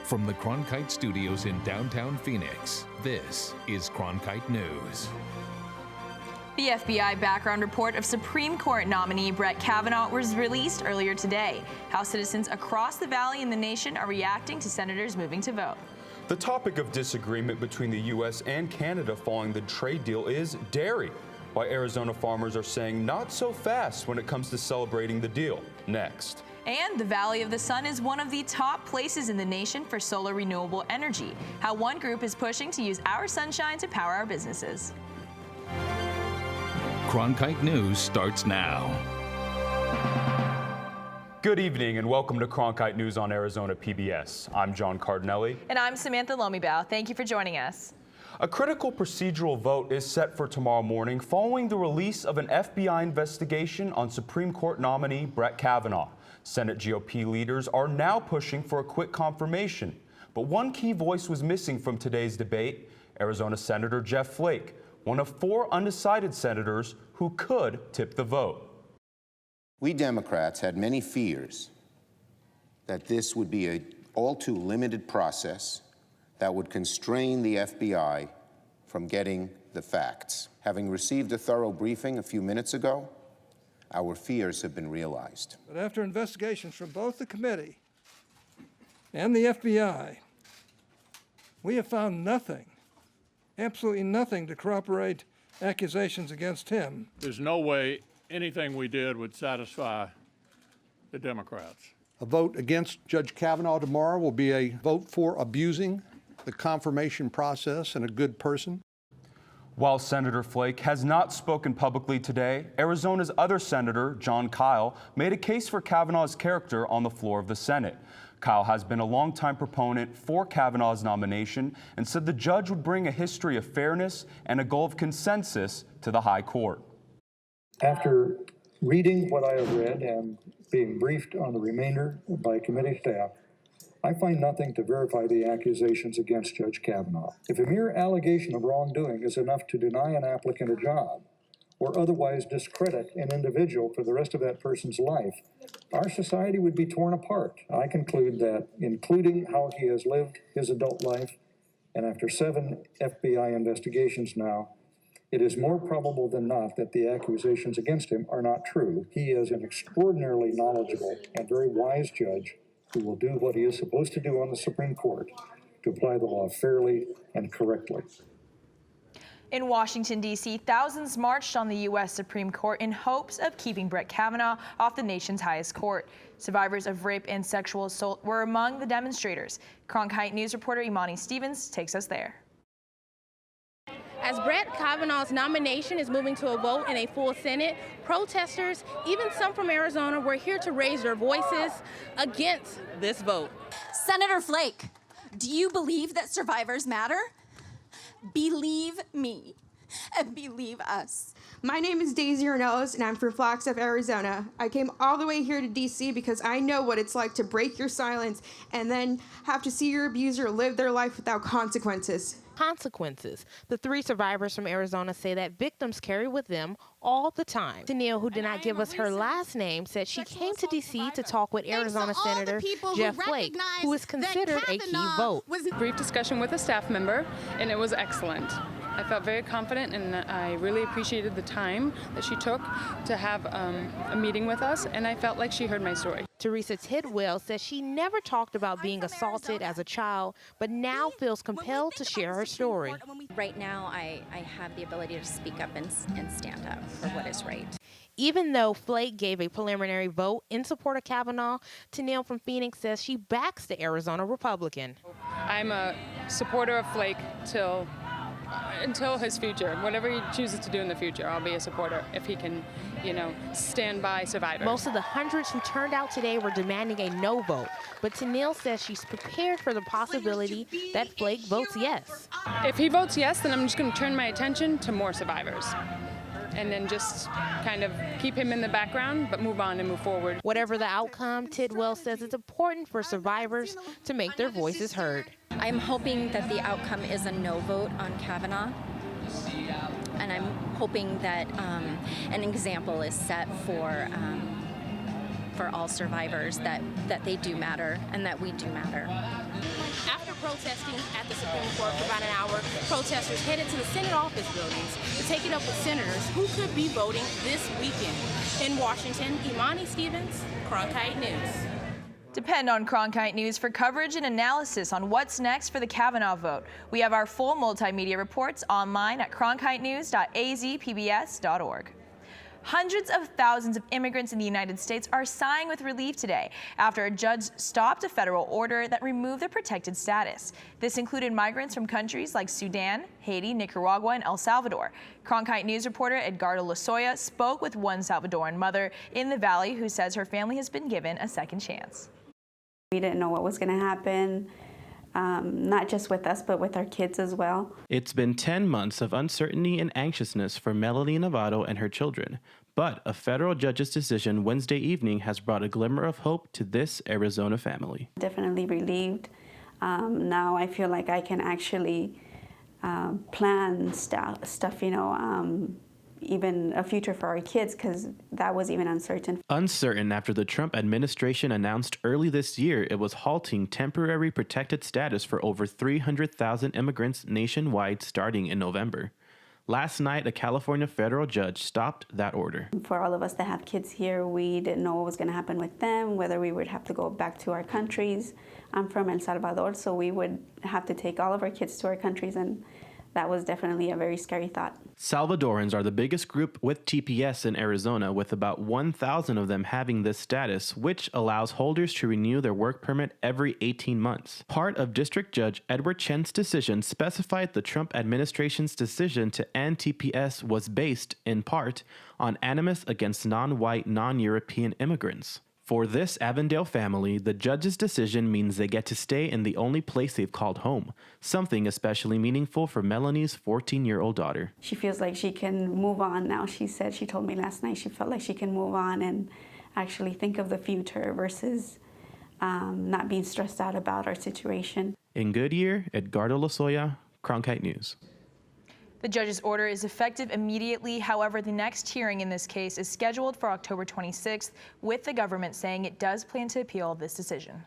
From the Cronkite Studios in downtown Phoenix, this is Cronkite News. The FBI background report of Supreme Court nominee Brett Kavanaugh was released earlier today. How citizens across the valley and the nation are reacting to senators moving to vote. The topic of disagreement between the U.S. and Canada following the trade deal is dairy. Why Arizona farmers are saying not so fast when it comes to celebrating the deal. Next. And the Valley of the Sun is one of the top places in the nation for solar renewable energy. How one group is pushing to use our sunshine to power our businesses. Cronkite News starts now. Good evening and welcome to Cronkite News on Arizona PBS. I'm John Cardinelli. And I'm Samantha Lomibao. Thank you for joining us. A critical procedural vote is set for tomorrow morning following the release of an FBI investigation on Supreme Court nominee Brett Kavanaugh. Senate GOP leaders are now pushing for a quick confirmation. But one key voice was missing from today's debate: Arizona Senator Jeff Flake, one of 4 undecided senators who could tip the vote. We Democrats had many fears that this would be an all too limited process that would constrain the FBI from getting the facts. Having received a thorough briefing a few minutes ago, our fears have been realized. But after investigations from both the committee and the FBI, we have found nothing, absolutely nothing, to corroborate accusations against him. There's no way anything we did would satisfy the Democrats. A vote against Judge Kavanaugh tomorrow will be a vote for abusing the confirmation process and a good person. While Senator Flake has not spoken publicly today, Arizona's other senator, John Kyle, made a case for Kavanaugh's character on the floor of the Senate. Kyle has been a longtime proponent for Kavanaugh's nomination and said the judge would bring a history of fairness and a goal of consensus to the high court. After reading what I have read and being briefed on the remainder by committee staff, I find nothing to verify the accusations against Judge Kavanaugh. If a mere allegation of wrongdoing is enough to deny an applicant a job or otherwise discredit an individual for the rest of that person's life, our society would be torn apart. I conclude that, including how he has lived his adult life, and after 7 FBI investigations now, it is more probable than not that the accusations against him are not true. He is an extraordinarily knowledgeable and very wise judge who will do what he is supposed to do on the Supreme Court, to apply the law fairly and correctly. In Washington, D.C., thousands marched on the U.S. Supreme Court in hopes of keeping Brett Kavanaugh off the nation's highest court. Survivors of rape and sexual assault were among the demonstrators. Cronkite News reporter Imani Stevens takes us there. As Brett Kavanaugh's nomination is moving to a vote in a full Senate, protesters, even some from Arizona, were here to raise their voices against this vote. Senator Flake, do you believe that survivors matter? Believe me and believe us. My name is Daisy Ornelas, and I'm from Flagstaff, Arizona. I came all the way here to D.C. because I know what it's like to break your silence and then have to see your abuser live their life without consequences. Consequences. The 3 survivors from Arizona say that victims carry with them all the time. Tennille, who did not give us her last name, said she came to D.C. to talk with Arizona Senator Jeff Flake, who is considered a key vote. Brief discussion with a staff member, and it was excellent. I felt very confident, and I really appreciated the time that she took to have a meeting with us, and I felt like she heard my story. Teresa Tidwell says she never talked about being assaulted as a child, but now feels compelled to share her story. Right now, I have the ability to speak up and stand up for what is right. Even though Flake gave a preliminary vote in support of Kavanaugh, Tennille from Phoenix says she backs the Arizona Republican. I'm a supporter of Flake until his future. Whatever he chooses to do in the future, I'll be a supporter if he can, stand by survivors. Most of the hundreds who turned out today were demanding a no vote, but Tennille says she's prepared for the possibility that Flake votes yes. If he votes yes, then I'm just going to turn my attention to more survivors, and then just kind of keep him in the background, but move on and move forward. Whatever the outcome, Tidwell says it's important for survivors to make their voices heard. I'm hoping that the outcome is a no vote on Kavanaugh, and I'm hoping that an example is set for all survivors, that they do matter and that we do matter. After protesting at the Supreme Court for about an hour, protesters headed to the Senate office buildings to take it up with senators who could be voting this weekend. In Washington, Imani Stevens, Cronkite News. Depend on Cronkite News for coverage and analysis on what's next for the Kavanaugh vote. We have our full multimedia reports online at cronkitenews.azpbs.org. Hundreds of thousands of immigrants in the United States are sighing with relief today after a judge stopped a federal order that removed their protected status. This included migrants from countries like Sudan, Haiti, Nicaragua, and El Salvador. Cronkite News reporter Edgardo Lozoya spoke with one Salvadoran mother in the Valley who says her family has been given a second chance. We didn't know what was going to happen. Not just with us, but with our kids as well. It's been 10 months of uncertainty and anxiousness for Melanie Novato and her children, but a federal judge's decision Wednesday evening has brought a glimmer of hope to this Arizona family. Definitely relieved. Now I feel like I can actually plan stuff, even a future for our kids, because that was even uncertain. Uncertain after the Trump administration announced early this year it was halting temporary protected status for over 300,000 immigrants nationwide starting in November. Last night, a California federal judge stopped that order. For all of us that have kids here, we didn't know what was going to happen with them, whether we would have to go back to our countries. I'm from El Salvador, so we would have to take all of our kids to our countries, and that was definitely a very scary thought. Salvadorans are the biggest group with TPS in Arizona, with about 1,000 of them having this status, which allows holders to renew their work permit every 18 months. Part of District Judge Edward Chen's decision specified the Trump administration's decision to end TPS was based, in part, on animus against non-white, non-European immigrants. For this Avondale family, the judge's decision means they get to stay in the only place they've called home, something especially meaningful for Melanie's 14-year-old daughter. She feels like she can move on now. She told me last night she felt like she can move on and actually think of the future versus not being stressed out about our situation. In Goodyear, Edgardo Lozoya, Cronkite News. The judge's order is effective immediately. However, the next hearing in this case is scheduled for October 26th, with the government saying it does plan to appeal this decision.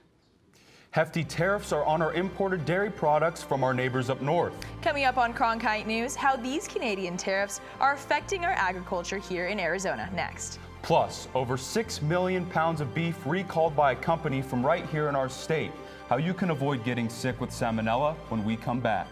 Hefty tariffs are on our imported dairy products from our neighbors up north. Coming up on Cronkite News, how these Canadian tariffs are affecting our agriculture here in Arizona next. Plus, over 6 million pounds of beef recalled by a company from right here in our state. How you can avoid getting sick with salmonella when we come back.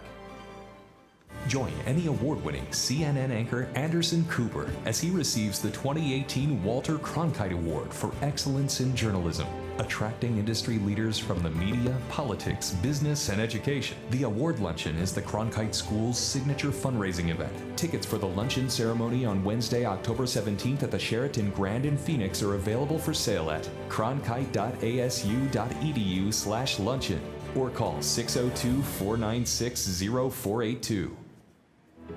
Join Emmy Award-winning CNN anchor Anderson Cooper as he receives the 2018 Walter Cronkite Award for Excellence in Journalism, attracting industry leaders from the media, politics, business, and education. The award luncheon is the Cronkite School's signature fundraising event. Tickets for the luncheon ceremony on Wednesday, October 17th at the Sheraton Grand in Phoenix are available for sale at cronkite.asu.edu/luncheon or call 602-496-0482.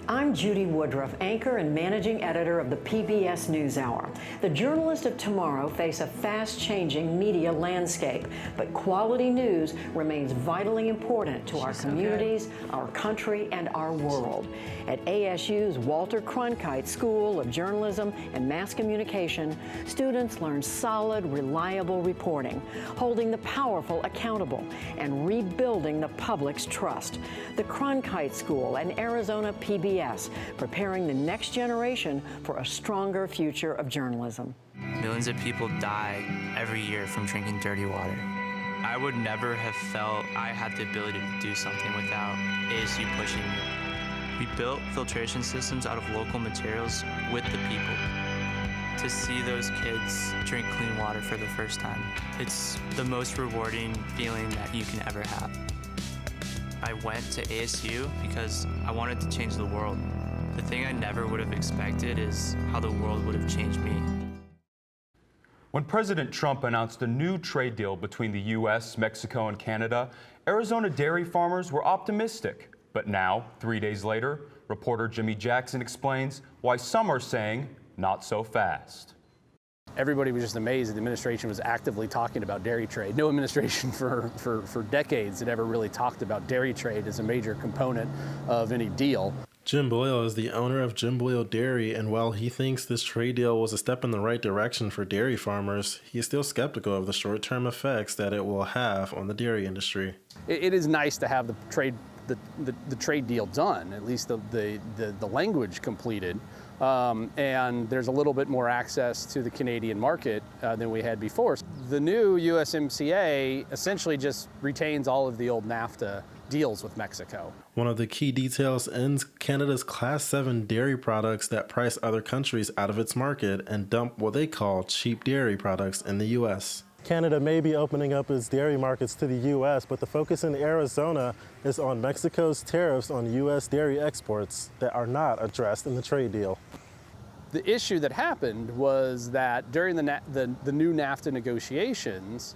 I'm Judy Woodruff, anchor and managing editor of the PBS NewsHour. The journalists of tomorrow face a fast-changing media landscape, but quality news remains vitally important to our communities, our country, and our world. At ASU's Walter Cronkite School of Journalism and Mass Communication, students learn solid, reliable reporting, holding the powerful accountable, and rebuilding the public's trust. The Cronkite School and Arizona PBS, preparing the next generation for a stronger future of journalism. Millions of people die every year from drinking dirty water. I would never have felt I had the ability to do something without ASU pushing me. We built filtration systems out of local materials with the people. To see those kids drink clean water for the first time, it's the most rewarding feeling that you can ever have. I went to ASU because I wanted to change the world. The thing I never would have expected is how the world would have changed me. When President Trump announced a new trade deal between the U.S., Mexico, and Canada, Arizona dairy farmers were optimistic. But now, 3 days later, reporter Jimmy Jackson explains why some are saying not so fast. Everybody was just amazed that the administration was actively talking about dairy trade. No administration for decades had ever really talked about dairy trade as a major component of any deal. Jim Boyle is the owner of Jim Boyle Dairy, and while he thinks this trade deal was a step in the right direction for dairy farmers, he is still skeptical of the short-term effects that it will have on the dairy industry. It is nice to have the trade deal done, at least the language completed, and there's a little bit more access to the Canadian market than we had before. The new USMCA essentially just retains all of the old NAFTA deals with Mexico. One of the key details ends Canada's Class 7 dairy products that price other countries out of its market and dump what they call cheap dairy products in the U.S. Canada may be opening up its dairy markets to the U.S., but the focus in Arizona is on Mexico's tariffs on U.S. dairy exports that are not addressed in the trade deal. The issue that happened was that during the new NAFTA negotiations,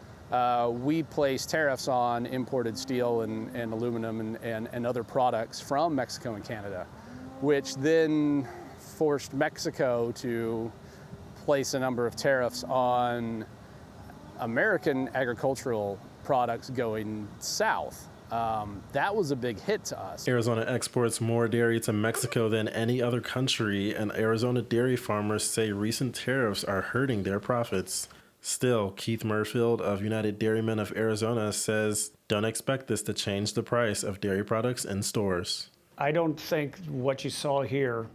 we placed tariffs on imported steel and aluminum and other products from Mexico and Canada, which then forced Mexico to place a number of tariffs on American agricultural products going south. That was a big hit to us. Arizona exports more dairy to Mexico than any other country, and Arizona dairy farmers say recent tariffs are hurting their profits. Still, Keith Murfield of United Dairymen of Arizona says, don't expect this to change the price of dairy products in stores. I don't think what you saw here,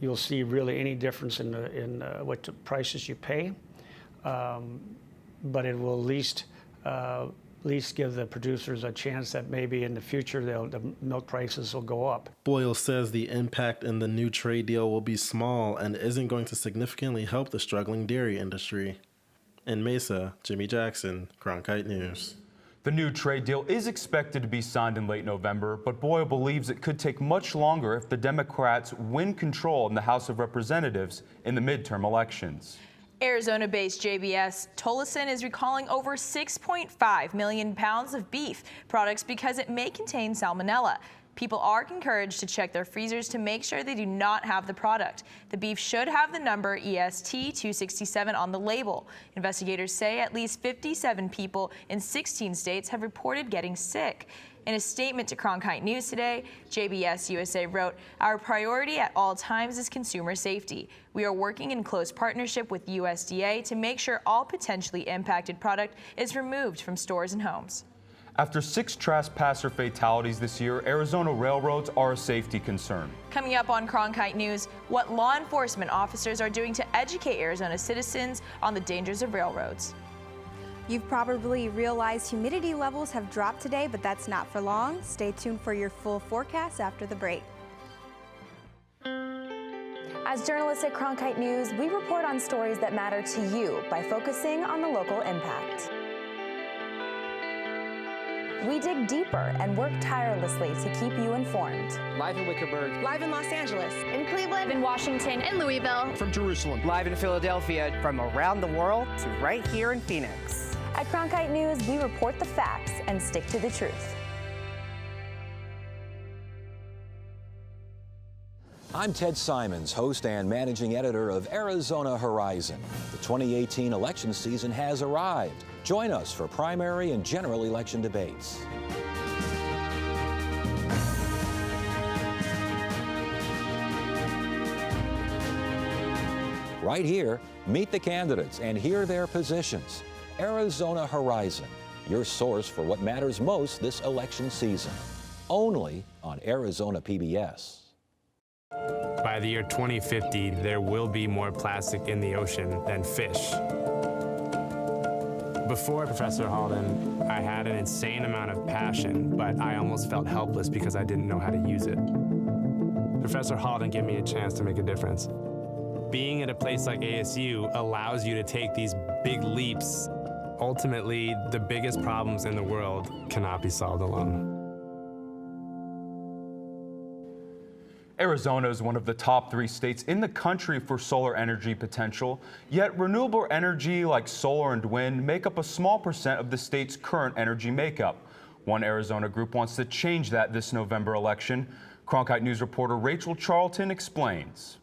you'll see really any difference in what the prices you pay, but it will at least give the producers a chance that maybe in the future the milk prices will go up. Boyle says the impact in the new trade deal will be small and isn't going to significantly help the struggling dairy industry. In Mesa, Jimmy Jackson, Cronkite News. The new trade deal is expected to be signed in late November, but Boyle believes it could take much longer if the Democrats win control in the House of Representatives in the midterm elections. Arizona-based JBS Tolleson is recalling over 6.5 million pounds of beef products because it may contain salmonella. People are encouraged to check their freezers to make sure they do not have the product. The beef should have the number EST 267 on the label. Investigators say at least 57 people in 16 states have reported getting sick. In a statement to Cronkite News today, JBS USA wrote, "Our priority at all times is consumer safety. We are working in close partnership with USDA to make sure all potentially impacted product is removed from stores and homes." After 6 trespasser fatalities this year, Arizona railroads are a safety concern. Coming up on Cronkite News, what law enforcement officers are doing to educate Arizona citizens on the dangers of railroads. You've probably realized humidity levels have dropped today, but that's not for long. Stay tuned for your full forecast after the break. As journalists at Cronkite News, we report on stories that matter to you by focusing on the local impact. We dig deeper and work tirelessly to keep you informed. Live in Wickerburg. Live in Los Angeles. In Cleveland. In Washington. In Louisville. From Jerusalem. Live in Philadelphia. From around the world to right here in Phoenix. At Cronkite News, we report the facts and stick to the truth. I'm Ted Simons, host and managing editor of Arizona Horizon. The 2018 election season has arrived. Join us for primary and general election debates. Right here, meet the candidates and hear their positions. Arizona Horizon, your source for what matters most this election season. Only on Arizona PBS. By the year 2050, there will be more plastic in the ocean than fish. Before Professor Halden, I had an insane amount of passion, but I almost felt helpless because I didn't know how to use it. Professor Halden gave me a chance to make a difference. Being at a place like ASU allows you to take these big leaps. Ultimately, the biggest problems in the world cannot be solved alone. Arizona is one of the top 3 states in the country for solar energy potential, yet renewable energy like solar and wind make up a small percent of the state's current energy makeup. One Arizona group wants to change that this November election. Cronkite News reporter Rachel Charlton explains.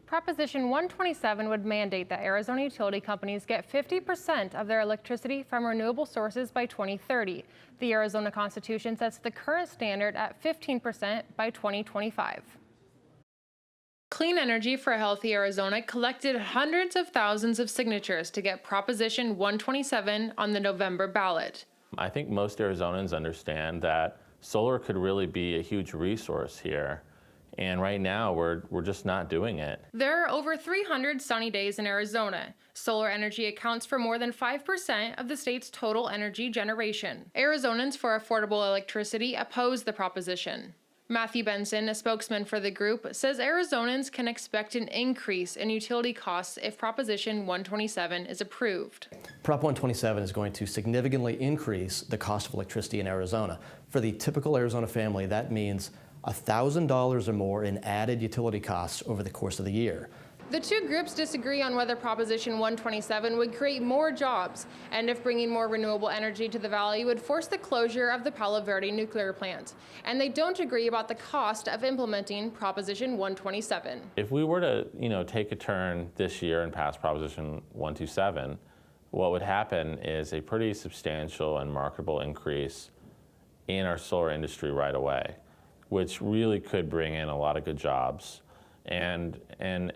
Proposition 127 would mandate that Arizona utility companies get 50% of their electricity from renewable sources by 2030. The Arizona Constitution sets the current standard at 15% by 2025. Clean Energy for a Healthy Arizona collected hundreds of thousands of signatures to get Proposition 127 on the November ballot. I think most Arizonans understand that solar could really be a huge resource here. And right now, we're just not doing it. There are over 300 sunny days in Arizona. Solar energy accounts for more than 5% of the state's total energy generation. Arizonans for Affordable Electricity oppose the proposition. Matthew Benson, a spokesman for the group, says Arizonans can expect an increase in utility costs if Proposition 127 is approved. Prop 127 is going to significantly increase the cost of electricity in Arizona. For the typical Arizona family, that means $1,000 or more in added utility costs over the course of the year. The two groups disagree on whether Proposition 127 would create more jobs and if bringing more renewable energy to the valley would force the closure of the Palo Verde nuclear plant. And they don't agree about the cost of implementing Proposition 127. If we were to, take a turn this year and pass Proposition 127, what would happen is a pretty substantial and marketable increase in our solar industry right away, which really could bring in a lot of good jobs and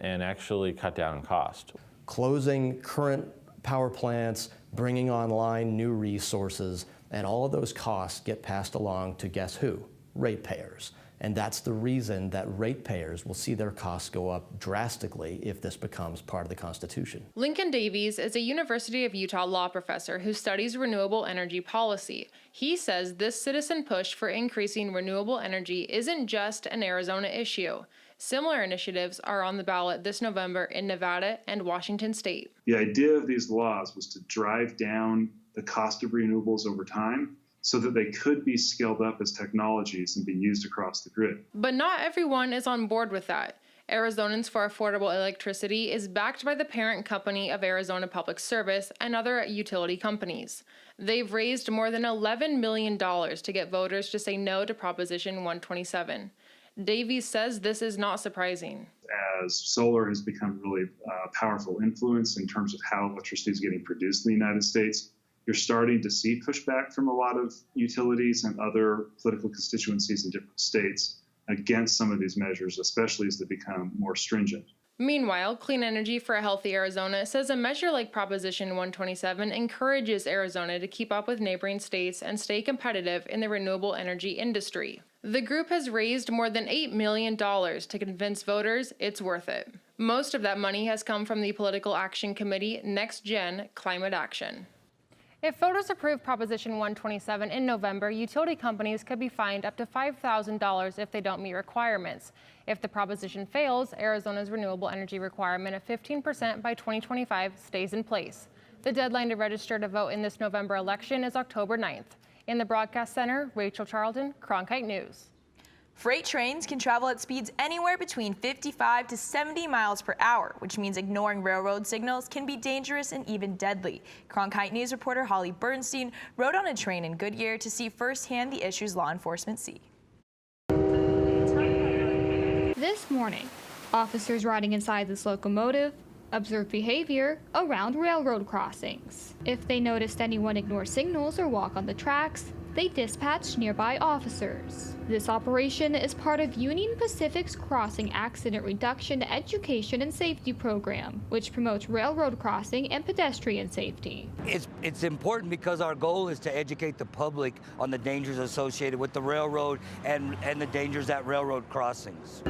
actually cut down on cost. Closing current power plants, bringing online new resources, and all of those costs get passed along to guess who? Ratepayers. And that's the reason that ratepayers will see their costs go up drastically if this becomes part of the Constitution. Lincoln Davies is a University of Utah law professor who studies renewable energy policy. He says this citizen push for increasing renewable energy isn't just an Arizona issue. Similar initiatives are on the ballot this November in Nevada and Washington state. The idea of these laws was to drive down the cost of renewables over time so that they could be scaled up as technologies and be used across the grid. But not everyone is on board with that. Arizonans for Affordable Electricity is backed by the parent company of Arizona Public Service and other utility companies. They've raised more than $11 million to get voters to say no to Proposition 127. Davies says this is not surprising. As solar has become really a powerful influence in terms of how electricity is getting produced in the United States, you're starting to see pushback from a lot of utilities and other political constituencies in different states against some of these measures, especially as they become more stringent. Meanwhile, Clean Energy for a Healthy Arizona says a measure like Proposition 127 encourages Arizona to keep up with neighboring states and stay competitive in the renewable energy industry. The group has raised more than $8 million to convince voters it's worth it. Most of that money has come from the Political Action Committee Next Gen Climate Action. If voters approve Proposition 127 in November, utility companies could be fined up to $5,000 if they don't meet requirements. If the proposition fails, Arizona's renewable energy requirement of 15% by 2025 stays in place. The deadline to register to vote in this November election is October 9th. In the Broadcast Center, Rachel Charlton, Cronkite News. Freight trains can travel at speeds anywhere between 55 to 70 miles per hour, which means ignoring railroad signals can be dangerous and even deadly. Cronkite News reporter Holly Bernstein rode on a train in Goodyear to see firsthand the issues law enforcement see. This morning, officers riding inside this locomotive observed behavior around railroad crossings. If they noticed anyone ignore signals or walk on the tracks, they dispatched nearby officers. This operation is part of Union Pacific's Crossing Accident Reduction Education and Safety Program, which promotes railroad crossing and pedestrian safety. It's important because our goal is to educate the public on the dangers associated with the railroad and the dangers at railroad crossings.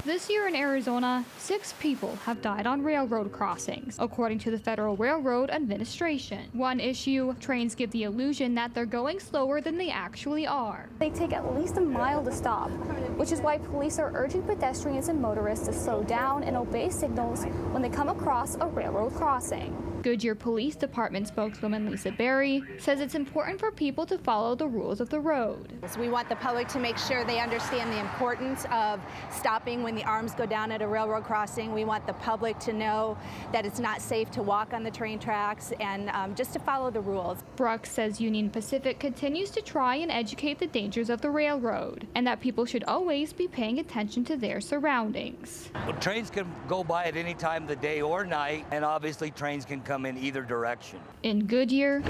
This year in Arizona, 6 people have died on railroad crossings, according to the Federal Railroad Administration. One issue, trains give the illusion that they're going slower than they actually are. They take at least a mile to stop, which is why police are urging pedestrians and motorists to slow down and obey signals when they come across a railroad crossing. Goodyear Police Department spokeswoman Lisa Berry says it's important for people to follow the rules of the road. So we want the public to make sure they understand the importance of stopping when the arms go down at a railroad crossing. We want the public to know that it's not safe to walk on the train tracks and just to follow the rules. Brooks says Union Pacific continues to try and educate the dangers of the railroad and that people should always be paying attention to their surroundings. Well, trains can go by at any time of the day or night, and obviously trains can come in either direction. In Goodyear,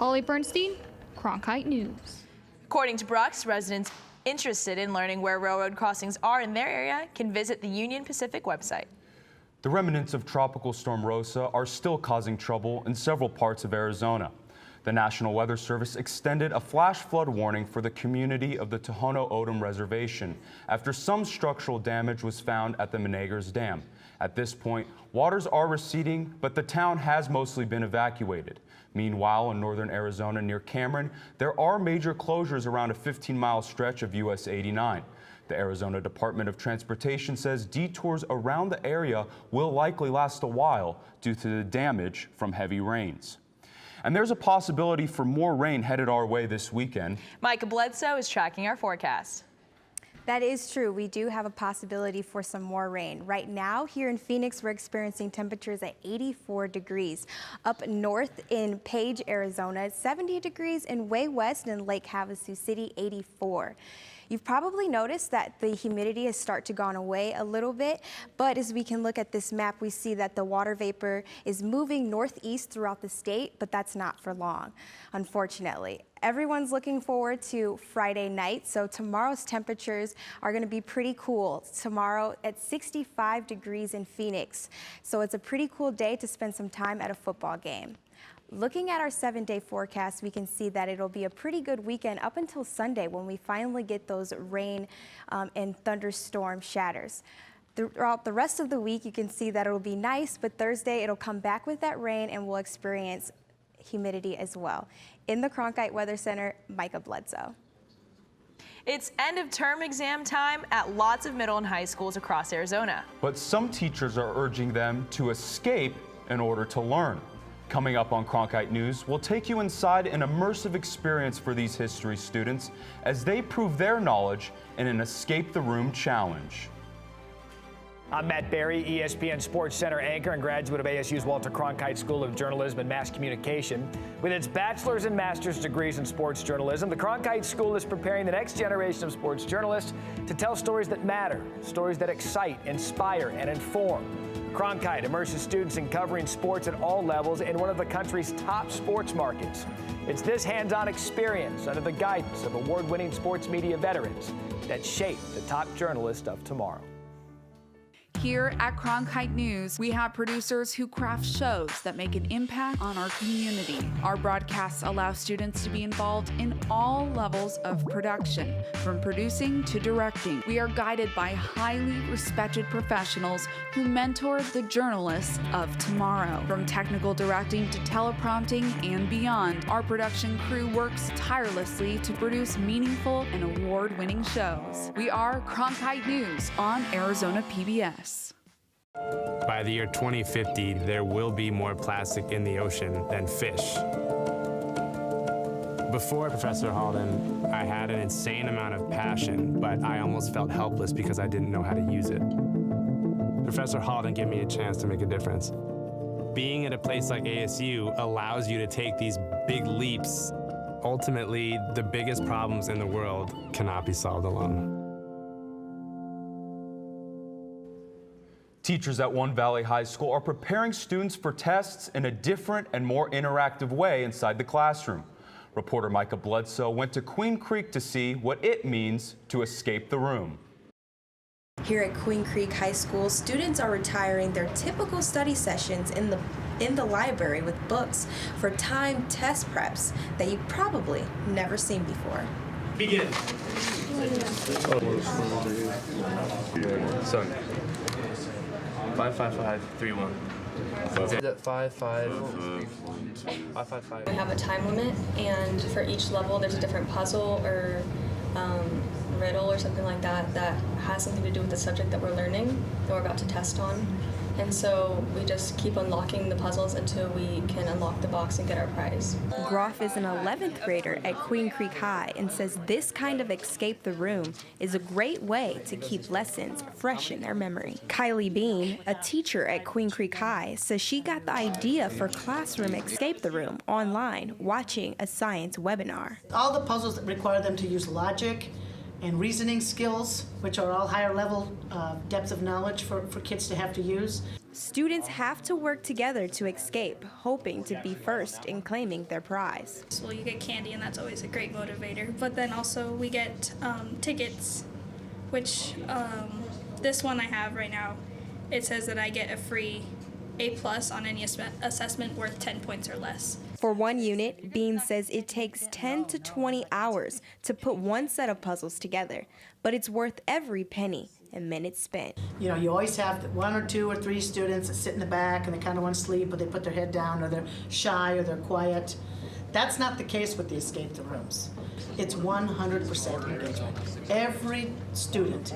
Holly Bernstein, Cronkite News. According to Brooks, residents Interested in learning where railroad crossings are in their area can visit the Union Pacific website. The remnants of Tropical Storm Rosa are still causing trouble in several parts of Arizona. The National Weather Service extended a flash flood warning for the community of the Tohono O'odham Reservation after some structural damage was found at the Menagers Dam. At this point, waters are receding, but the town has mostly been evacuated. Meanwhile, in northern Arizona near Cameron, there are major closures around a 15-mile stretch of US 89. The Arizona Department of Transportation says detours around the area will likely last a while due to the damage from heavy rains. And there's a possibility for more rain headed our way this weekend. Micah Bledsoe is tracking our forecast. That is true. We do have a possibility for some more rain. Right now, here in Phoenix, we're experiencing temperatures at 84 degrees. Up north in Page, Arizona, 70 degrees, and way west in Lake Havasu City, 84. You've probably noticed that the humidity has started to gone away a little bit, but as we can look at this map, we see that the water vapor is moving northeast throughout the state, but that's not for long, unfortunately. Everyone's looking forward to Friday night, so tomorrow's temperatures are going to be pretty cool. Tomorrow at 65 degrees in Phoenix, so it's a pretty cool day to spend some time at a football game. Looking at our 7-day forecast, we can see that it'll be a pretty good weekend up until Sunday when we finally get those rain and thunderstorm shatters. Throughout the rest of the week, you can see that it'll be nice, but Thursday it'll come back with that rain and we'll experience humidity as well. In the Cronkite Weather Center, Micah Bledsoe. It's end of term exam time at lots of middle and high schools across Arizona. But some teachers are urging them to escape in order to learn. Coming up on Cronkite News, we'll take you inside an immersive experience for these history students as they prove their knowledge in an Escape the Room challenge. I'm Matt Berry, ESPN Sports Center anchor and graduate of ASU's Walter Cronkite School of Journalism and Mass Communication. With its bachelor's and master's degrees in sports journalism, the Cronkite School is preparing the next generation of sports journalists to tell stories that matter, stories that excite, inspire, and inform. Cronkite immerses students in covering sports at all levels in one of the country's top sports markets. It's this hands-on experience under the guidance of award-winning sports media veterans that shape the top journalists of tomorrow. Here at Cronkite News, we have producers who craft shows that make an impact on our community. Our broadcasts allow students to be involved in all levels of production, from producing to directing. We are guided by highly respected professionals who mentor the journalists of tomorrow. From technical directing to teleprompting and beyond, our production crew works tirelessly to produce meaningful and award-winning shows. We are Cronkite News on Arizona PBS. By the year 2050, there will be more plastic in the ocean than fish. Before Professor Halden, I had an insane amount of passion, but I almost felt helpless because I didn't know how to use it. Professor Halden gave me a chance to make a difference. Being at a place like ASU allows you to take these big leaps. Ultimately, the biggest problems in the world cannot be solved alone. Teachers at One Valley High School are preparing students for tests in a different and more interactive way inside the classroom. Reporter Micah Bledsoe went to Queen Creek to see what it means to escape the room. Here at Queen Creek High School, students are retiring their typical study sessions in the library with books for timed test preps that you've probably never seen before. Begin. Son. 55531. 555. We have a time limit, and for each level there's a different puzzle or riddle or something like that that has something to do with the subject that we're learning, that we're about to test on. And so we just keep unlocking the puzzles until we can unlock the box and get our prize. Groff is an 11th grader at Queen Creek High and says this kind of escape the room is a great way to keep lessons fresh in their memory. Kylie Bean, a teacher at Queen Creek High, says she got the idea for classroom escape the room online watching a science webinar. All the puzzles that require them to use logic and reasoning skills, which are all higher level depths of knowledge for kids to have to use. Students have to work together to escape, hoping to be first in claiming their prize. Well, you get candy, and that's always a great motivator. But then also we get tickets, which this one I have right now, it says that I get a free A+ on any assessment worth 10 points or less. For one unit, Bean says it takes 10 to 20 hours to put one set of puzzles together, but it's worth every penny and minutes spent. You know, you always have 1 or 2 or 3 students that sit in the back and they kind of want to sleep, or they put their head down, or they're shy, or they're quiet. That's not the case with the Escape the Rooms. It's 100% engagement. Every student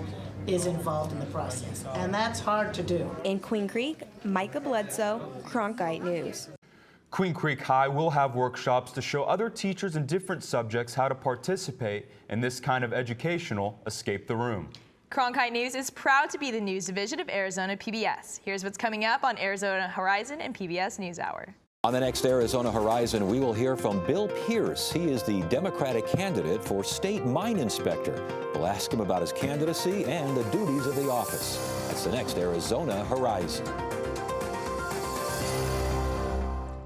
is involved in the process, and that's hard to do. In Queen Creek, Micah Bledsoe, Cronkite News. Queen Creek High will have workshops to show other teachers in different subjects how to participate in this kind of educational escape the room. Cronkite News is proud to be the news division of Arizona PBS. Here's what's coming up on Arizona Horizon and PBS NewsHour. On the next Arizona Horizon, we will hear from Bill Pierce. He is the Democratic candidate for state mine inspector. We'll ask him about his candidacy and the duties of the office. That's the next Arizona Horizon.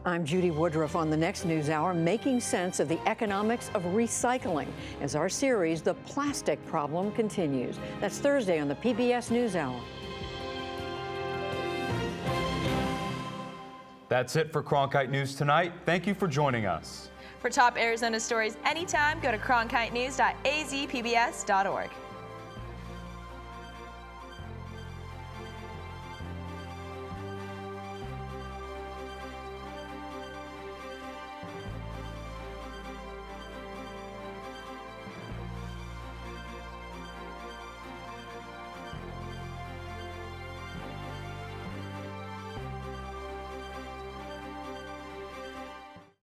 I'm Judy Woodruff on the next NewsHour, making sense of the economics of recycling as our series, The Plastic Problem, continues. That's Thursday on the PBS NewsHour. That's it for Cronkite News tonight. Thank you for joining us. For top Arizona stories anytime, go to cronkitenews.azpbs.org.